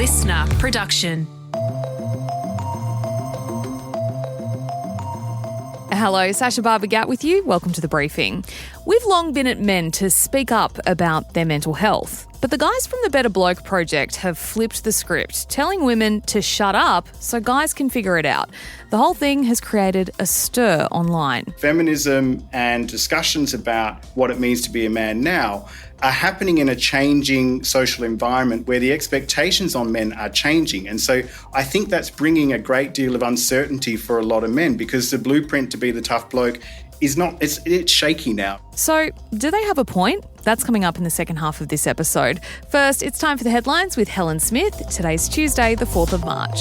listener production. Hello, Sasha Barbagat with you. Welcome to The Briefing. We've long been at men to speak up about their mental health. But the guys from the Better Bloke Project have flipped the script, telling women to shut up so guys can figure it out. The whole thing has created a stir online. Feminism and discussions about what it means to be a man now are happening in a changing social environment where the expectations on men are changing. And so I think that's bringing a great deal of uncertainty for a lot of men because the blueprint to be the tough bloke is not, it's shaky now. So, do they have a point? That's coming up in the second half of this episode. First, it's time for the headlines with Helen Smith. Today's Tuesday, the 4th of March.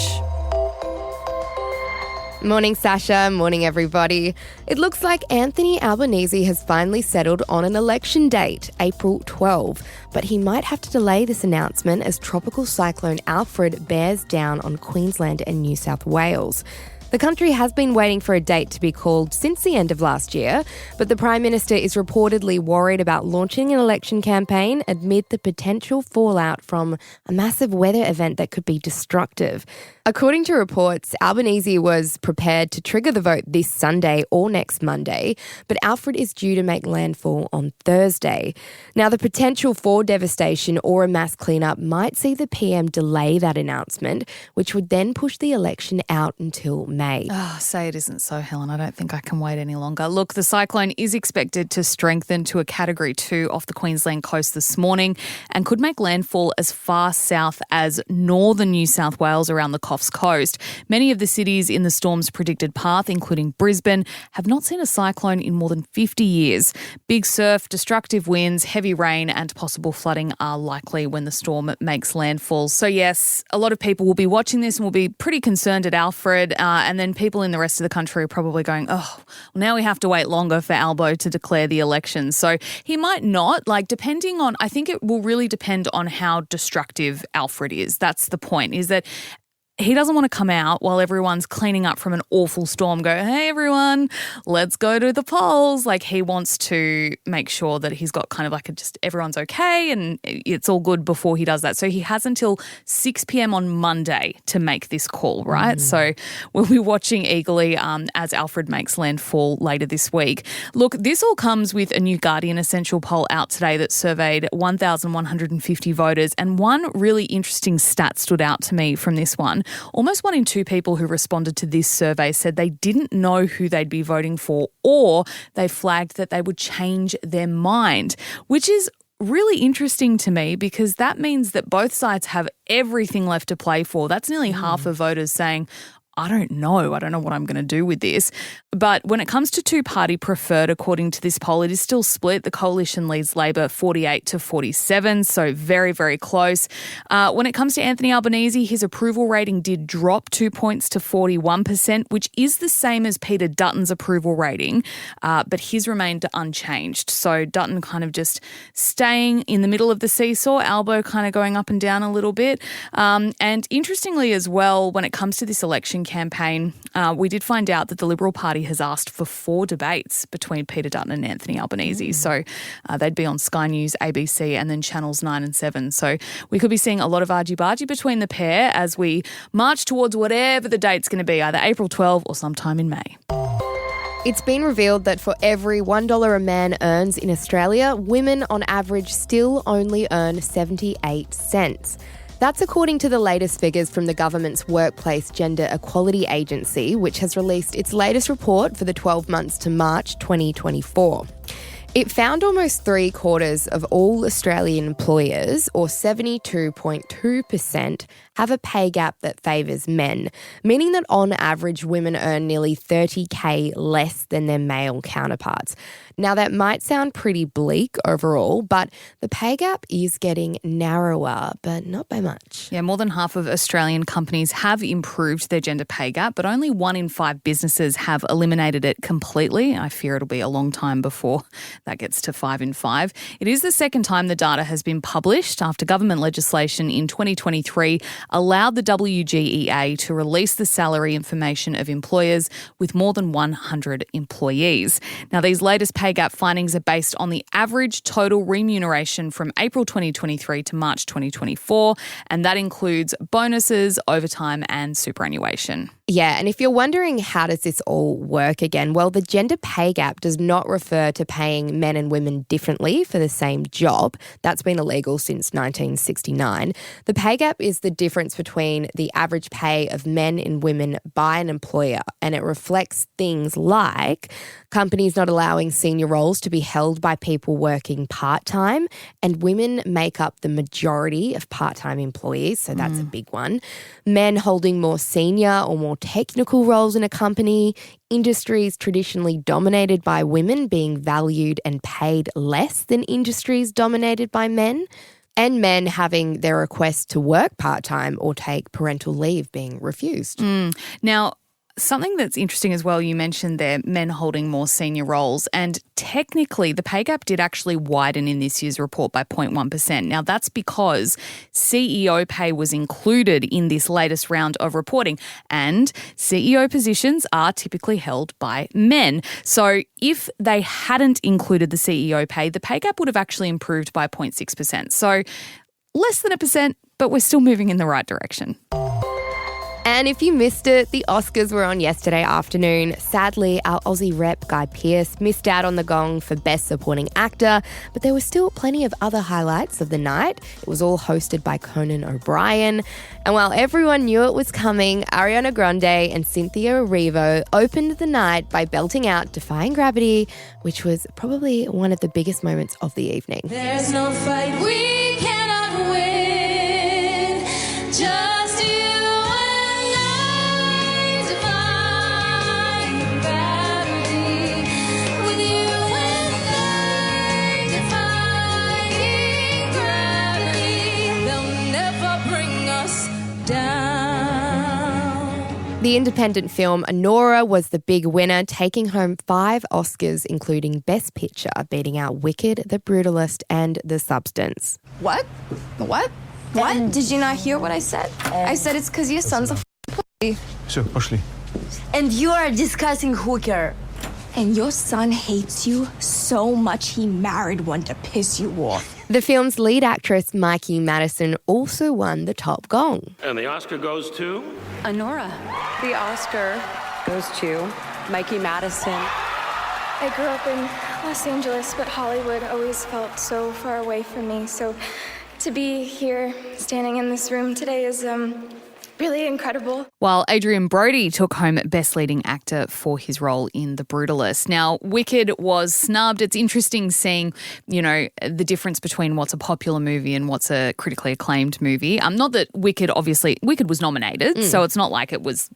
Morning, Sasha. Morning, everybody. It looks like Anthony Albanese has finally settled on an election date, April 12. But he might have to delay this announcement as Tropical Cyclone Alfred bears down on Queensland and New South Wales. The country has been waiting for a date to be called since the end of last year, but the Prime Minister is reportedly worried about launching an election campaign amid the potential fallout from a massive weather event that could be destructive. According to reports, Albanese was prepared to trigger the vote this Sunday or next Monday, but Alfred is due to make landfall on Thursday. Now, the potential for devastation or a mass cleanup might see the PM delay that announcement, which would then push the election out until May. Oh, say it isn't so, Helen. I don't think I can wait any longer. Look, the cyclone is expected to strengthen to a Category 2 off the Queensland coast this morning and could make landfall as far south as northern New South Wales around the Coffs Coast. Many of the cities in the storm's predicted path, including Brisbane, have not seen a cyclone in more than 50 years. Big surf, destructive winds, heavy rain and possible flooding are likely when the storm makes landfall. So yes, a lot of people will be watching this and will be pretty concerned at Alfred, and then people in the rest of the country are probably going, oh, well, now we have to wait longer for Albo to declare the election. So he might not, depending on, I think it will really depend on how destructive Alfred is. That's the point, is that he doesn't want to come out while everyone's cleaning up from an awful storm, go, hey, everyone, let's go to the polls. He wants to make sure that he's got kind of just everyone's okay and it's all good before he does that. So he has until 6 p.m. on Monday to make this call, right? So we'll be watching eagerly as Alfred makes landfall later this week. Look, this all comes with a new Guardian Essential poll out today that surveyed 1,150 voters, and one really interesting stat stood out to me from this one. Almost 1 in 2 people who responded to this survey said they didn't know who they'd be voting for, or they flagged that they would change their mind, which is really interesting to me because that means that both sides have everything left to play for. That's nearly half of voters saying, I don't know what I'm going to do with this. But when it comes to two-party preferred, according to this poll, it is still split. The coalition leads Labor 48 to 47, so very, very close. When it comes to Anthony Albanese, his approval rating did drop 2 points to 41%, which is the same as Peter Dutton's approval rating, but his remained unchanged. So Dutton kind of just staying in the middle of the seesaw, Albo kind of going up and down a little bit. And interestingly as well, when it comes to this election campaign, we did find out that the Liberal Party has asked for 4 debates between Peter Dutton and Anthony Albanese. So they'd be on Sky News, ABC and then Channels 9 and 7. So we could be seeing a lot of argy-bargy between the pair as we march towards whatever the date's going to be, either April 12 or sometime in May. It's been revealed that for every $1 a man earns in Australia, women on average still only earn 78 cents. That's according to the latest figures from the government's Workplace Gender Equality Agency, which has released its latest report for the 12 months to March 2024. It found almost 3/4 of all Australian employers, or 72.2%, have a pay gap that favours men, meaning that on average women earn nearly $30,000 less than their male counterparts. Now, that might sound pretty bleak overall, but the pay gap is getting narrower, but not by much. Yeah, more than half of Australian companies have improved their gender pay gap, but only 1 in 5 businesses have eliminated it completely. I fear it'll be a long time before That gets to 5 in 5. It is the second time the data has been published after government legislation in 2023 allowed the WGEA to release the salary information of employers with more than 100 employees. Now, these latest pay gap findings are based on the average total remuneration from April 2023 to March 2024, and that includes bonuses, overtime and superannuation. Yeah, and if you're wondering how does this all work again, well, the gender pay gap does not refer to paying men and women differently for the same job. That's been illegal since 1969. The pay gap is the difference between the average pay of men and women by an employer, and it reflects things like companies not allowing senior roles to be held by people working part-time, and women make up the majority of part-time employees, so that's a big one. Men holding more senior or more technical roles in a company, industries traditionally dominated by women being valued and paid less than industries dominated by men, and men having their requests to work part-time or take parental leave being refused. Now, something that's interesting as well, you mentioned there men holding more senior roles, and technically the pay gap did actually widen in this year's report by 0.1%. Now, that's because CEO pay was included in this latest round of reporting, and CEO positions are typically held by men. So if they hadn't included the CEO pay, the pay gap would have actually improved by 0.6%. So less than 1%, but we're still moving in the right direction. And if you missed it, the Oscars were on yesterday afternoon. Sadly, our Aussie rep Guy Pearce missed out on the gong for Best Supporting Actor, but there were still plenty of other highlights of the night. It was all hosted by Conan O'Brien. And while everyone knew it was coming, Ariana Grande and Cynthia Erivo opened the night by belting out Defying Gravity, which was probably one of the biggest moments of the evening. There's no fight we cannot win, just you and I, defying gravity. With you and I, defying gravity. They'll never bring us down. The independent film Anora was the big winner, taking home 5 Oscars, including Best Picture, beating out Wicked, The Brutalist, and The Substance. What? What? What? And did you not hear what I said? I said it's because your son's a pussy. So, poszli. And you are a disgusting hooker. And your son hates you so much he married one to piss you off. The film's lead actress, Mikey Madison, also won the top gong. And the Oscar goes to? Honora. The Oscar goes to Mikey Madison. I grew up in Los Angeles, but Hollywood always felt so far away from me. So to be here, standing in this room today is really incredible. While Adrian Brody took home Best Leading Actor for his role in The Brutalist. Now, Wicked was snubbed. It's interesting seeing, the difference between what's a popular movie and what's a critically acclaimed movie. Not that Wicked was nominated, so it's not like it was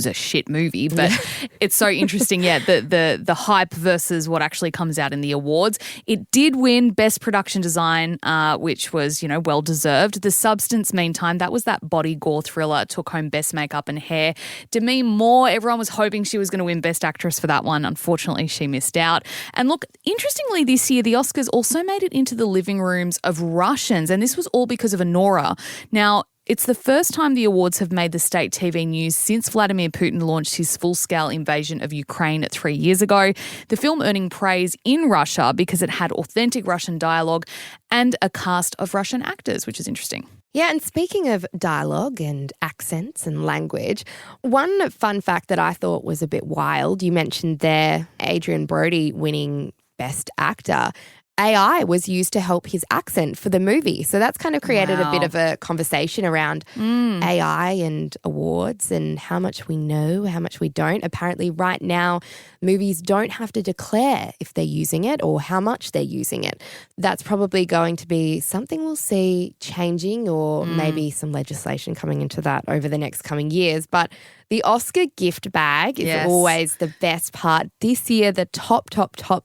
a shit movie, but it's so interesting, the hype versus what actually comes out in the awards. It did win Best Production Design, which was, well-deserved. The Substance, meantime, that was that body gore thriller, took home Best Makeup and Hair. Demi Moore, everyone was hoping she was going to win Best Actress for that one. Unfortunately, she missed out. And look, interestingly, this year, the Oscars also made it into the living rooms of Russians, and this was all because of Anora. Now, it's the first time the awards have made the state TV news since Vladimir Putin launched his full-scale invasion of Ukraine 3 years ago. The film earning praise in Russia because it had authentic Russian dialogue and a cast of Russian actors, which is interesting. Yeah, and speaking of dialogue and accents and language, one fun fact that I thought was a bit wild, you mentioned there Adrian Brody winning Best Actor. AI was used to help his accent for the movie. So that's kind of created a bit of a conversation around AI and awards and how much we know, how much we don't. Apparently right now, movies don't have to declare if they're using it or how much they're using it. That's probably going to be something we'll see changing, or maybe some legislation coming into that over the next coming years. But the Oscar gift bag is always the best part. This year, the top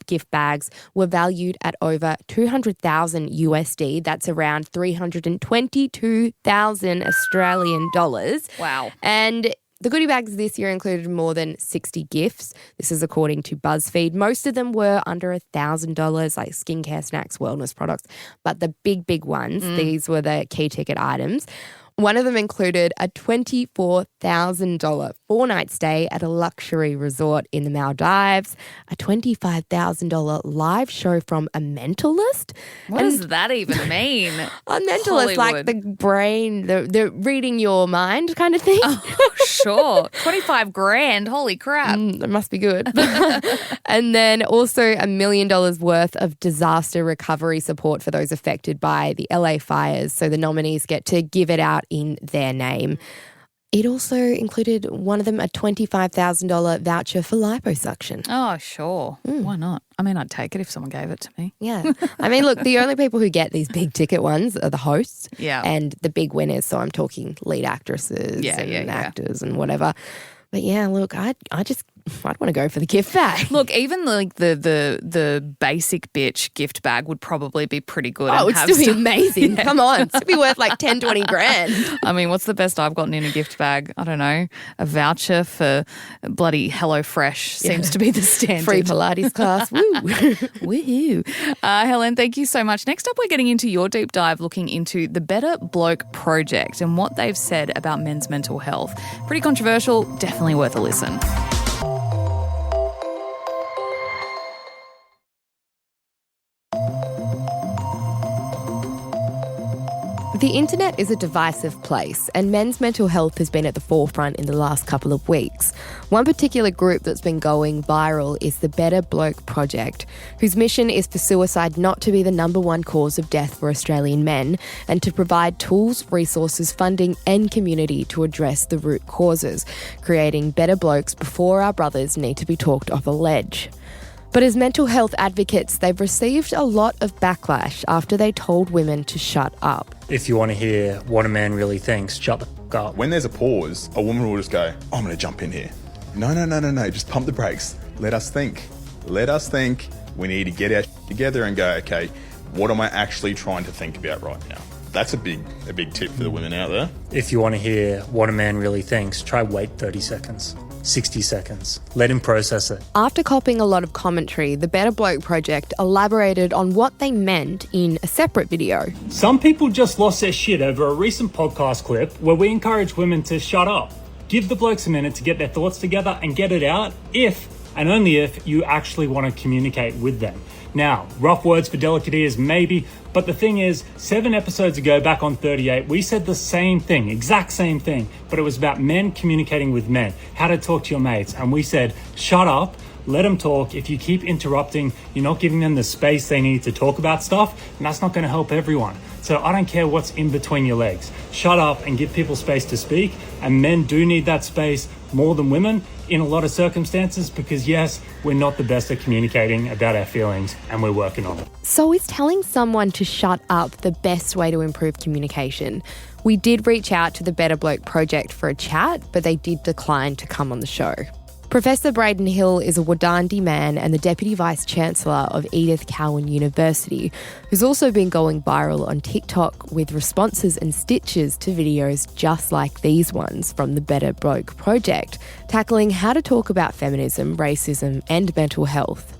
gift bags were valued at over 200,000 USD. That's around 322,000 Australian dollars. Wow. And The goodie bags this year included more than 60 gifts. This is according to BuzzFeed. Most of them were under $1,000, like skincare, snacks, wellness products. But the big ones, these were the key ticket items. One of them included a $24,000 4-night stay at a luxury resort in the Maldives, a $25,000 live show from a mentalist. What does that even mean? A mentalist, like the brain, the reading your mind kind of thing. Oh, sure. 25 grand. Holy crap. That must be good. And then also $1 million worth of disaster recovery support for those affected by the LA fires. So the nominees get to give it out in their name. It also included one of them a $25,000 voucher for liposuction. Oh, sure. Why not? I mean, I'd take it if someone gave it to me. Yeah. I mean, look, the only people who get these big ticket ones are the hosts and the big winners. So I'm talking lead actresses and actors and whatever. But yeah, look, I'd want to go for the gift bag. Look, even like the basic bitch gift bag would probably be pretty good. Oh, it'd still be amazing. Come on. It'd be worth like 10, 20 grand. I mean, what's the best I've gotten in a gift bag? I don't know. A voucher for bloody HelloFresh seems to be the standard. Free Pilates class. Woo. Woohoo. Helen, thank you so much. Next up, we're getting into your deep dive looking into the Better Bloke Project and what they've said about men's mental health. Pretty controversial, definitely worth a listen. The internet is a divisive place, and men's mental health has been at the forefront in the last couple of weeks. One particular group that's been going viral is the Better Bloke Project, whose mission is for suicide not to be the number one cause of death for Australian men, and to provide tools, resources, funding and community to address the root causes, creating better blokes before our brothers need to be talked off a ledge. But as mental health advocates, they've received a lot of backlash after they told women to shut up. If you want to hear what a man really thinks, shut the f*** up. When there's a pause, a woman will just go, I'm going to jump in here. No, just pump the brakes. Let us think. We need to get our shit together and go, okay, what am I actually trying to think about right now? That's a big tip for the women out there. If you want to hear what a man really thinks, try wait 30 seconds. 60 seconds. Let him process it. After copying a lot of commentary, the Better Bloke Project elaborated on what they meant in a separate video. Some people just lost their shit over a recent podcast clip where we encourage women to shut up. Give the blokes a minute to get their thoughts together and get it out if, and only if, you actually want to communicate with them. Now, rough words for delicate ears, maybe, but the thing is, 7 episodes ago, back on 38, we said the same thing, exact same thing, but it was about men communicating with men, how to talk to your mates, and we said, shut up, let them talk. If you keep interrupting, you're not giving them the space they need to talk about stuff, and that's not going to help everyone. So I don't care what's in between your legs. Shut up and give people space to speak, and men do need that space more than women in a lot of circumstances because, yes, we're not the best at communicating about our feelings and we're working on it. So is telling someone to shut up the best way to improve communication? We did reach out to the Better Bloke Project for a chat, but they did decline to come on the show. Professor Braden Hill is a Wardandi man and the Deputy Vice Chancellor of Edith Cowan University, who's also been going viral on TikTok with responses and stitches to videos just like these ones from the Better Bloke Project, tackling how to talk about feminism, racism and mental health.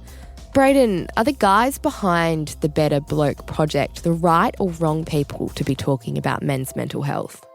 Braden, are the guys behind the Better Bloke Project the right or wrong people to be talking about men's mental health?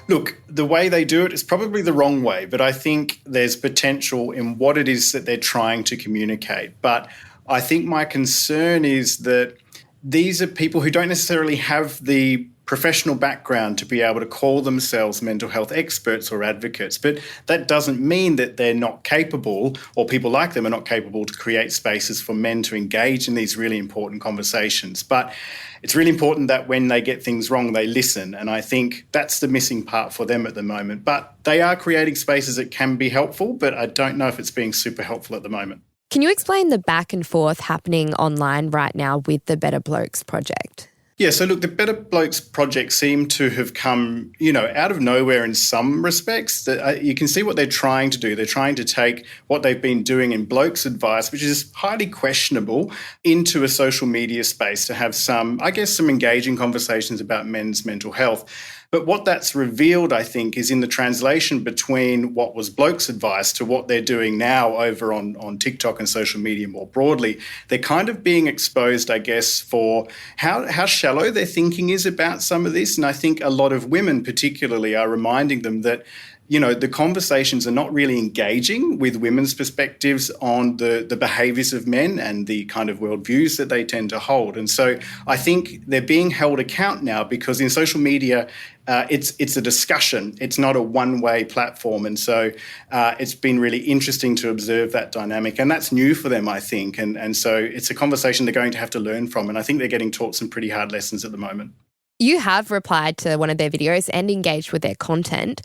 Look, the way they do it is probably the wrong way, but I think there's potential in what it is that they're trying to communicate. But I think my concern is that these are people who don't necessarily have the professional background to be able to call themselves mental health experts or advocates. But that doesn't mean that they're not capable, or people like them are not capable to create spaces for men to engage in these really important conversations. But it's really important that when they get things wrong, they listen. And I think that's the missing part for them at the moment. But they are creating spaces that can be helpful, but I don't know if it's being super helpful at the moment. Can you explain the back and forth happening online right now with the Better Blokes Project? Yeah, so look, the Better Blokes Project seem to have come, out of nowhere in some respects. That you can see what they're trying to do. They're trying to take what they've been doing in blokes' advice, which is highly questionable, into a social media space to have some engaging conversations about men's mental health. But what that's revealed, I think, is in the translation between what was blokes' advice to what they're doing now over on TikTok and social media more broadly. They're kind of being exposed, I guess, for how shallow their thinking is about some of this. And I think a lot of women particularly are reminding them that the conversations are not really engaging with women's perspectives on the behaviours of men and the kind of worldviews that they tend to hold. And so I think they're being held account now because in social media, it's a discussion. It's not a one-way platform. And so it's been really interesting to observe that dynamic. And that's new for them, I think. And so it's a conversation they're going to have to learn from. And I think they're getting taught some pretty hard lessons at the moment. You have replied to one of their videos and engaged with their content.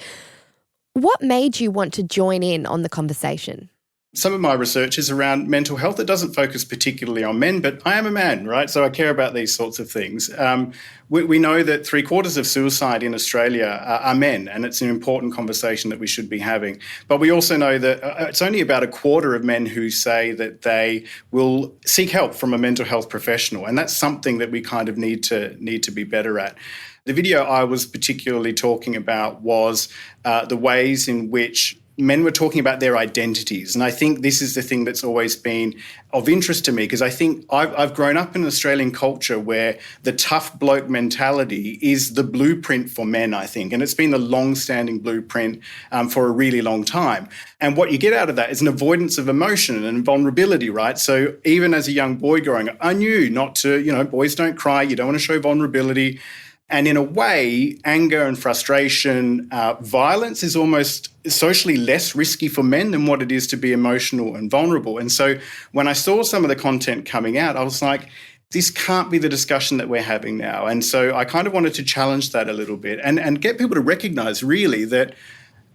What made you want to join in on the conversation? Some of my research is around mental health. It doesn't focus particularly on men, but I am a man, right? So I care about these sorts of things. We know that 3/4 of suicide in Australia are men, and it's an important conversation that we should be having. But we also know that it's only about 1/4 of men who say that they will seek help from a mental health professional, and that's something that we kind of need to be better at. The video I was particularly talking about was the ways in which men were talking about their identities. And I think this is the thing that's always been of interest to me, because I think I've grown up in an Australian culture where the tough bloke mentality is the blueprint for men, I think. And it's been the long-standing blueprint for a really long time. And what you get out of that is an avoidance of emotion and vulnerability, right? So even as a young boy growing up, I knew not to, boys don't cry, you don't want to show vulnerability. And in a way, anger and frustration, violence is almost socially less risky for men than what it is to be emotional and vulnerable. And so when I saw some of the content coming out, I was like, this can't be the discussion that we're having now. And so I kind of wanted to challenge that a little bit and get people to recognise really that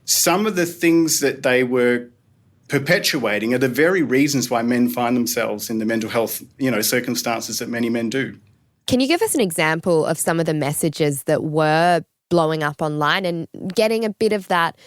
some of the things that they were perpetuating are the very reasons why men find themselves in the mental health, circumstances that many men do. Can you give us an example of some of the messages that were blowing up online and getting a bit of that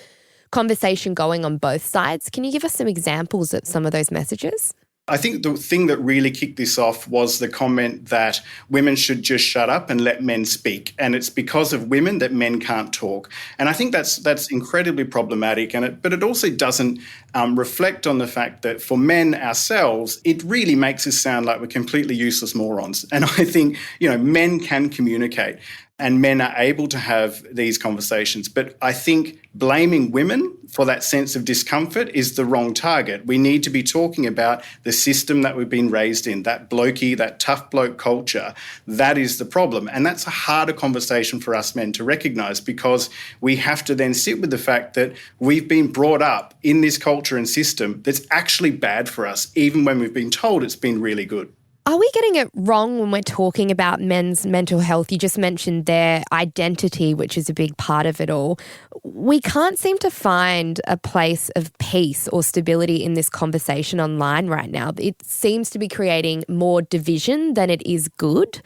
conversation going on both sides? Can you give us some examples of some of those messages? I think the thing that really kicked this off was the comment that women should just shut up and let men speak. And it's because of women that men can't talk. And I think that's incredibly problematic. But it also doesn't reflect on the fact that for men ourselves, it really makes us sound like we're completely useless morons. And I think, men can communicate and men are able to have these conversations. But I think blaming women for that sense of discomfort is the wrong target. We need to be talking about the system that we've been raised in, that blokey, that tough bloke culture. That is the problem. And that's a harder conversation for us men to recognise, because we have to then sit with the fact that we've been brought up in this culture and system that's actually bad for us, even when we've been told it's been really good. Are we getting it wrong when we're talking about men's mental health? You just mentioned their identity, which is a big part of it all. We can't seem to find a place of peace or stability in this conversation online right now. It seems to be creating more division than it is good.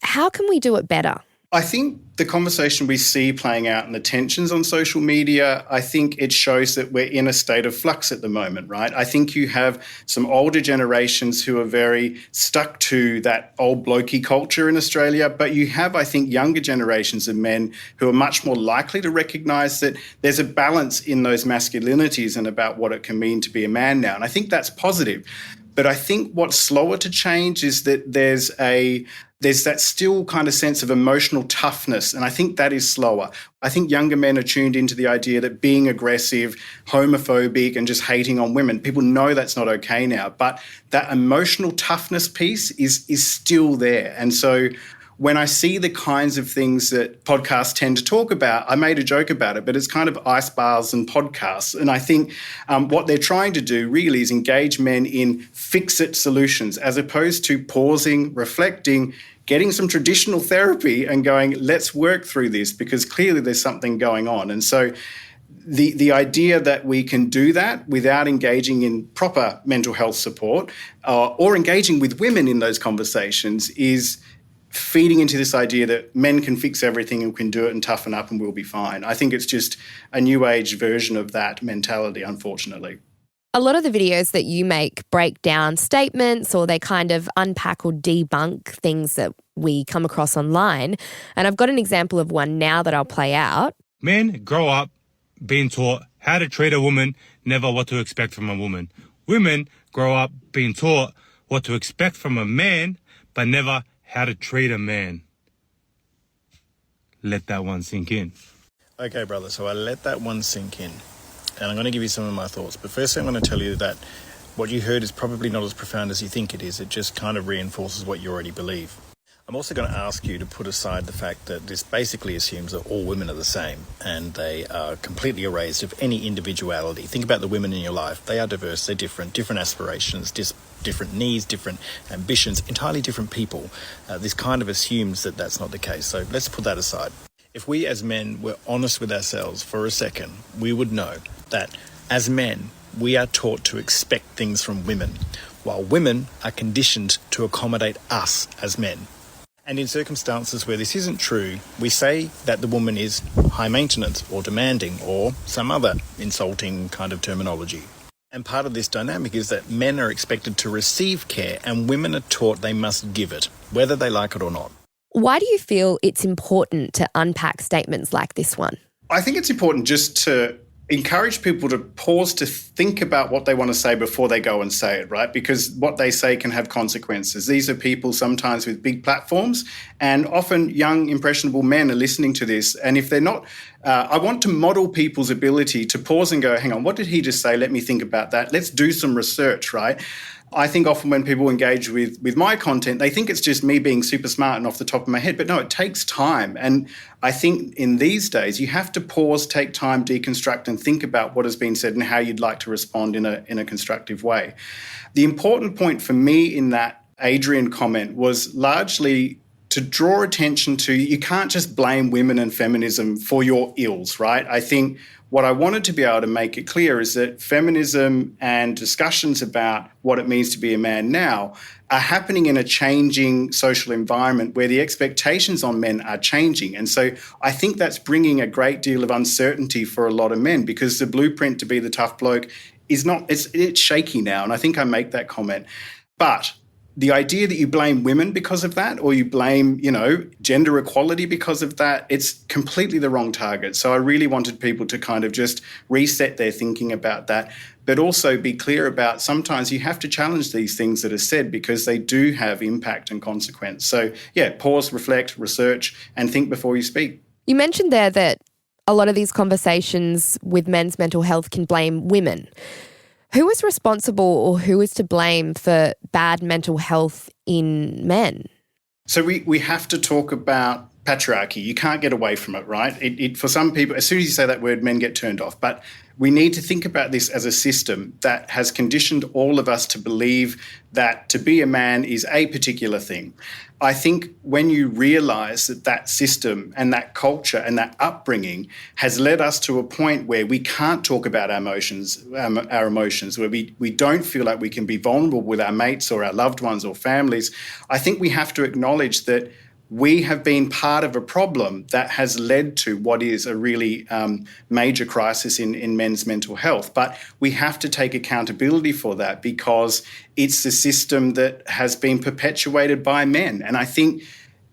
How can we do it better? I think the conversation we see playing out and the tensions on social media, I think it shows that we're in a state of flux at the moment, right? I think you have some older generations who are very stuck to that old blokey culture in Australia, but you have, I think, younger generations of men who are much more likely to recognise that there's a balance in those masculinities and about what it can mean to be a man now. And I think that's positive. But I think what's slower to change is that there's that still kind of sense of emotional toughness, and I think that is slower. I think younger men are tuned into the idea that being aggressive, homophobic and just hating on women, people know that's not okay now, but that emotional toughness piece is still there. And so when I see the kinds of things that podcasts tend to talk about, I made a joke about it, but it's kind of ice bars and podcasts. And I think what they're trying to do really is engage men in fix-it solutions, as opposed to pausing, reflecting, getting some traditional therapy and going, let's work through this, because clearly there's something going on. And so the idea that we can do that without engaging in proper mental health support or engaging with women in those conversations is feeding into this idea that men can fix everything and can do it and toughen up and we'll be fine. I think it's just a new age version of that mentality, unfortunately. A lot of the videos that you make break down statements, or they kind of unpack or debunk things that we come across online. And I've got an example of one now that I'll play out. Men grow up being taught how to treat a woman, never what to expect from a woman. Women grow up being taught what to expect from a man, but never how to treat a man. Let that one sink in. Okay, brother, so I let that one sink in. And I'm going to give you some of my thoughts. But firstly, I'm going to tell you that what you heard is probably not as profound as you think it is. It just kind of reinforces what you already believe. I'm also going to ask you to put aside the fact that this basically assumes that all women are the same and they are completely erased of any individuality. Think about the women in your life. They are diverse, they're different aspirations, different needs, different ambitions, entirely different people. This kind of assumes that that's not the case. So let's put that aside. If we as men were honest with ourselves for a second, we would know that as men, we are taught to expect things from women, while women are conditioned to accommodate us as men. And in circumstances where this isn't true, we say that the woman is high maintenance or demanding or some other insulting kind of terminology. And part of this dynamic is that men are expected to receive care and women are taught they must give it, whether they like it or not. Why do you feel it's important to unpack statements like this one? I think it's important just to encourage people to pause to think about what they want to say before they go and say it, right? Because what they say can have consequences. These are people sometimes with big platforms, and often young, impressionable men are listening to this. And if they're not, I want to model people's ability to pause and go, hang on, what did he just say? Let me think about that. Let's do some research, right? I think often when people engage with my content, they think it's just me being super smart and off the top of my head. But no, it takes time. And I think in these days, you have to pause, take time, deconstruct and think about what has been said and how you'd like to respond in a constructive way. The important point for me in that Adrian comment was largely to draw attention to, you can't just blame women and feminism for your ills, right? I think what I wanted to be able to make it clear is that feminism and discussions about what it means to be a man now are happening in a changing social environment where the expectations on men are changing. And so I think that's bringing a great deal of uncertainty for a lot of men, because the blueprint to be the tough bloke is not, it's shaky now. And I think I make that comment. But the idea that you blame women because of that, or you blame, gender equality because of that, it's completely the wrong target. So I really wanted people to kind of just reset their thinking about that, but also be clear about sometimes you have to challenge these things that are said because they do have impact and consequence. So yeah, pause, reflect, research, and think before you speak. You mentioned there that a lot of these conversations with men's mental health can blame women. Who is responsible or who is to blame for bad mental health in men? So we have to talk about patriarchy. You can't get away from it, right? It for some people, as soon as you say that word, men get turned off. But we need to think about this as a system that has conditioned all of us to believe that to be a man is a particular thing. I think when you realise that system and that culture and that upbringing has led us to a point where we can't talk about our emotions, where we don't feel like we can be vulnerable with our mates or our loved ones or families, I think we have to acknowledge that we have been part of a problem that has led to what is a really major crisis in men's mental health. But we have to take accountability for that because it's the system that has been perpetuated by men. And I think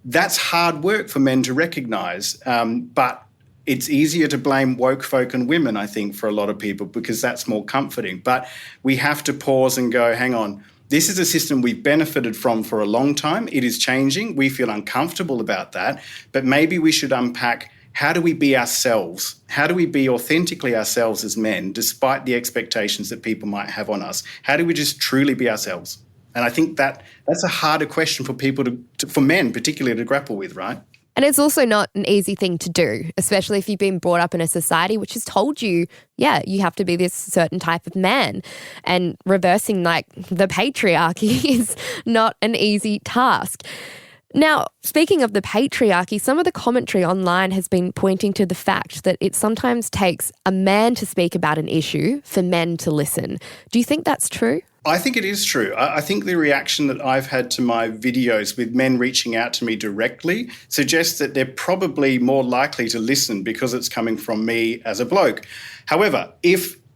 that's hard work for men to recognise. But it's easier to blame woke folk and women, I think, for a lot of people because that's more comforting. But we have to pause and go, hang on. This is a system we've benefited from for a long time. It is changing. We feel uncomfortable about that. But maybe we should unpack, how do we be ourselves? How do we be authentically ourselves as men, despite the expectations that people might have on us? How do we just truly be ourselves? And I think that's a harder question for people for men particularly to grapple with, right? And it's also not an easy thing to do, especially if you've been brought up in a society which has told you, you have to be this certain type of man. And reversing the patriarchy is not an easy task. Now, speaking of the patriarchy, some of the commentary online has been pointing to the fact that it sometimes takes a man to speak about an issue for men to listen. Do you think that's true? I think it is true. I think the reaction that I've had to my videos with men reaching out to me directly suggests that they're probably more likely to listen because it's coming from me as a bloke. However,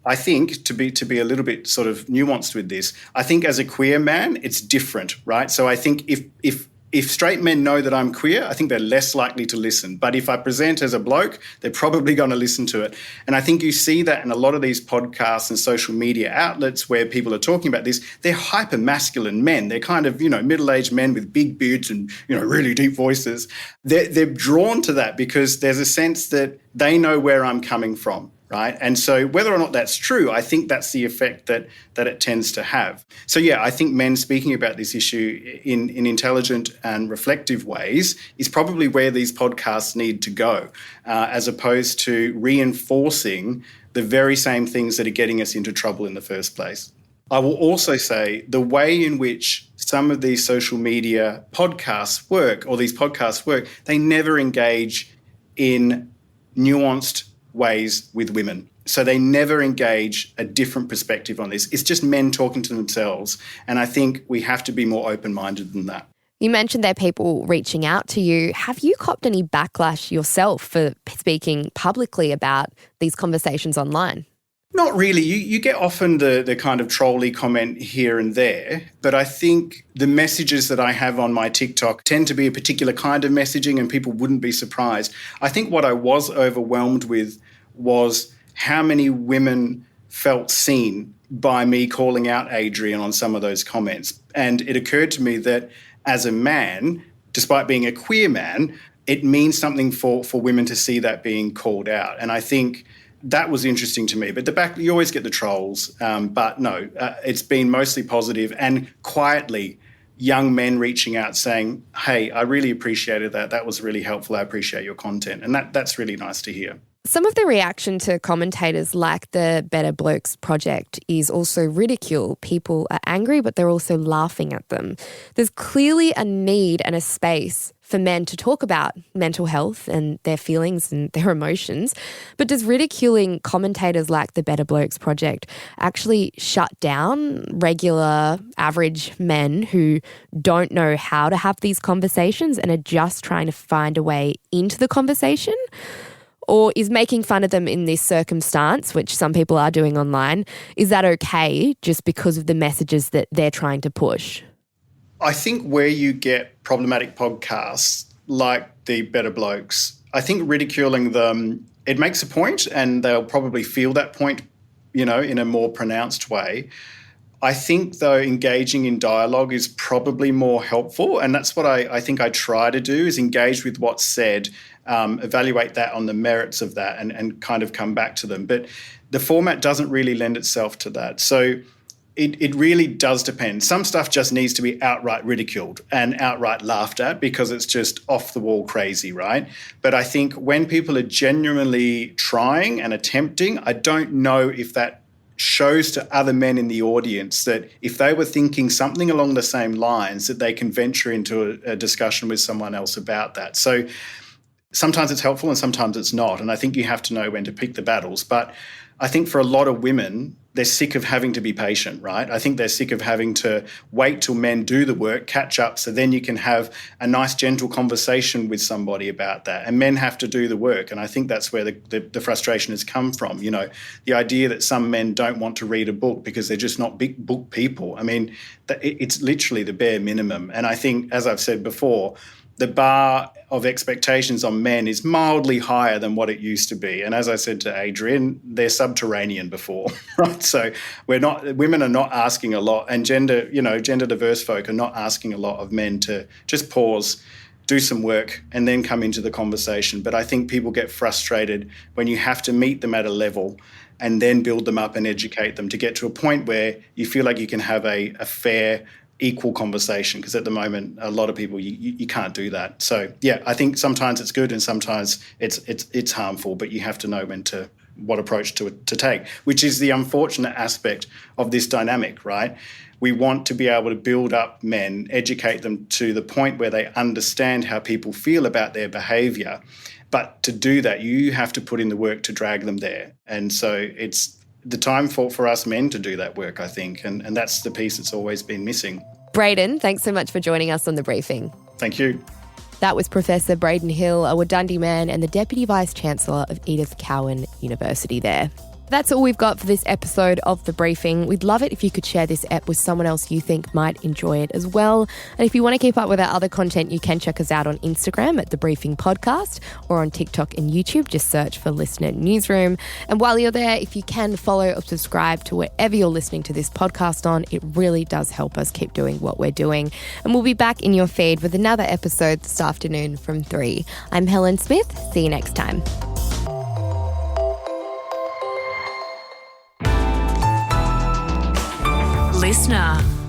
I think, to be a little bit sort of nuanced with this, I think as a queer man, it's different, right? So I think if straight men know that I'm queer, I think they're less likely to listen. But if I present as a bloke, they're probably going to listen to it. And I think you see that in a lot of these podcasts and social media outlets where people are talking about this. They're hyper-masculine men. They're kind of, middle-aged men with big beards and, really deep voices. They're drawn to that because there's a sense that they know where I'm coming from. Right. And so whether or not that's true, I think that's the effect that it tends to have. So, I think men speaking about this issue in intelligent and reflective ways is probably where these podcasts need to go, as opposed to reinforcing the very same things that are getting us into trouble in the first place. I will also say the way in which some of these social media podcasts work, they never engage in nuanced ways with women. So they never engage a different perspective on this. It's just men talking to themselves. And I think we have to be more open-minded than that. You mentioned there are people reaching out to you. Have you copped any backlash yourself for speaking publicly about these conversations online? Not really. You get often the kind of trolly comment here and there, but I think the messages that I have on my TikTok tend to be a particular kind of messaging and people wouldn't be surprised. I think what I was overwhelmed with was how many women felt seen by me calling out Adrian on some of those comments. And it occurred to me that as a man, despite being a queer man, it means something for women to see that being called out. And I think that was interesting to me. But you always get the trolls. But no, it's been mostly positive and quietly young men reaching out saying, hey, I really appreciated that. That was really helpful. I appreciate your content. And that's really nice to hear. Some of the reaction to commentators like the Better Blokes Project is also ridicule. People are angry, but they're also laughing at them. There's clearly a need and a space for men to talk about mental health and their feelings and their emotions. But does ridiculing commentators like the Better Blokes Project actually shut down regular, average men who don't know how to have these conversations and are just trying to find a way into the conversation? Or is making fun of them in this circumstance, which some people are doing online, is that okay just because of the messages that they're trying to push? I think where you get problematic podcasts like the Better Blokes, I think ridiculing them, it makes a point and they'll probably feel that point, in a more pronounced way. I think, though, engaging in dialogue is probably more helpful, and that's what I think I try to do, is engage with what's said, evaluate that on the merits of that and kind of come back to them. But the format doesn't really lend itself to that. So it really does depend. Some stuff just needs to be outright ridiculed and outright laughed at because it's just off-the-wall crazy, right? But I think when people are genuinely trying and attempting, I don't know if that shows to other men in the audience that if they were thinking something along the same lines, that they can venture into a discussion with someone else about that. So sometimes it's helpful and sometimes it's not. And I think you have to know when to pick the battles. But I think for a lot of women, they're sick of having to be patient, right? I think they're sick of having to wait till men do the work, catch up, so then you can have a nice, gentle conversation with somebody about that. And men have to do the work. And I think that's where the frustration has come from. The idea that some men don't want to read a book because they're just not big book people. I mean, it's literally the bare minimum. And I think, as I've said before, the bar of expectations on men is mildly higher than what it used to be. And as I said to Adrian, they're subterranean before, right? So women are not asking a lot, and gender diverse folk are not asking a lot of men to just pause, do some work, and then come into the conversation. But I think people get frustrated when you have to meet them at a level and then build them up and educate them to get to a point where you feel like you can have a fair, equal conversation, because at the moment a lot of people you can't do that. So I think sometimes it's good and sometimes it's harmful, but you have to know what approach to take, which is the unfortunate aspect of this dynamic, right? We want to be able to build up men, educate them to the point where they understand how people feel about their behaviour, but to do that you have to put in the work to drag them there. And so the time for us men to do that work, I think. And that's the piece that's always been missing. Braden, thanks so much for joining us on The Briefing. Thank you. That was Professor Braden Hill, a Wardandi man and the Deputy Vice Chancellor of Edith Cowan University there. That's all we've got for this episode of The Briefing. We'd love it if you could share this ep with someone else you think might enjoy it as well. And if you want to keep up with our other content, you can check us out on Instagram at The Briefing Podcast or on TikTok and YouTube. Just search for Listener Newsroom. And while you're there, if you can follow or subscribe to wherever you're listening to this podcast on, it really does help us keep doing what we're doing. And we'll be back in your feed with another episode this afternoon from 3. I'm Helen Smith. See you next time. Listener.